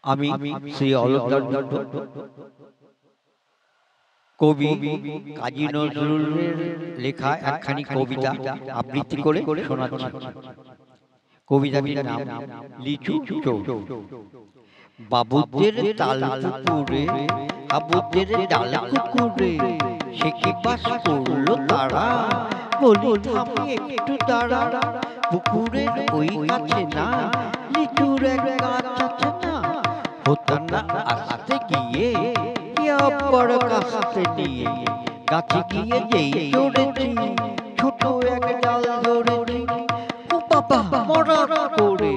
আমি শ্রী অলকদার কবি কাজী নজরুলের লেখা একখানি কবিতা আবৃত্তি করে শোনাচ্ছি। কবিতাটির নাম লিচু চোর। বাবুদের তাল পুকুরে হাবুদের ডাল কুকুরে সে কি বাস করলো তারা, বলি থামি একটু দাঁড়া। পুকুরের ওই কাছে না লিচুর এক গাছ আছে না, হতাম না আসতে গিয়ে বড় কাছে নিয়ে গাছে গিয়ে যেই চড়েছি ছোট এক ডাল ধরেছি। ও বাবা মরার করে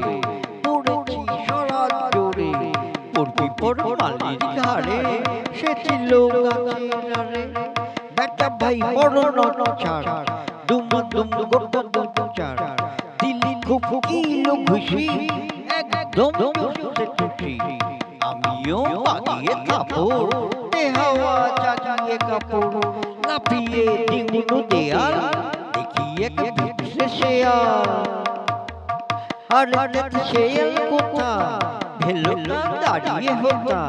পড়েছি সরা জোরে, পড়বি পর মালির ঘাড়ে সে ছিল গাছের আড়ে। বেটা ভাই বড় নচার দুম দুম গোটা দুটো চার, দিল্লি খুব কিলো ঘুষি একদম চুষতে চুষি। আমিও পাগিয়ে কাপড় হাওয়া চাকিয়ে কাপড় লাফিয়ে ডিঙুনো দেয়াল দেখিয়ে ভিড়ছে শেয়াল। আর শেয়াল কোথা ভেলোটা দাঁড়িয়ে হোতা,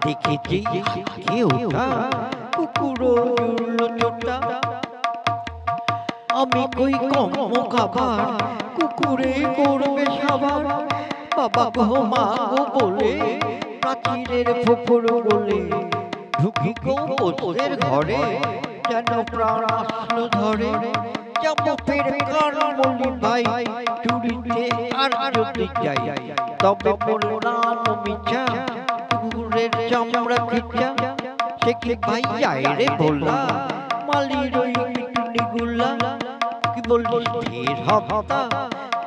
দেখেছি খেয়ে ওঠা কুকুরও জুড়লো চোটা। আমি কই কম খাবার কুকুরে করবে সবার, বাবা গো মা গো বলে প্রাচীরের ফোফর বলে ঢুকি গো ওদের ঘরে যেন প্রাণ আসলো ধরে। যাবো ফের কার বলি ভাই চুরিতে আর যদি যাই, তবে বললাম মিছা কুকুরের চামড়া খিচা। সে কি ভাই যায় রে ভোলা মালির ওই পিটুনি গুলা, কি বলবো ঢের হপ্তা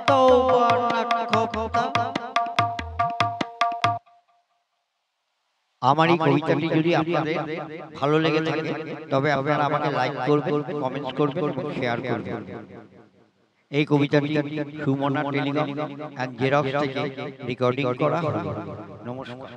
তাও আর খপ্তা। আমার এই কবিতাটি যদি আপনাদের ভালো লেগে থাকে তবে আপনারা আমাকে লাইক করবেন, কমেন্টস করবেন এবং শেয়ার করবেন। এই কবিতাটি সুমনা টেলিগ্রাম এন্ড জেরক্স থেকে রেকর্ডিং করা হলো। নমস্কার।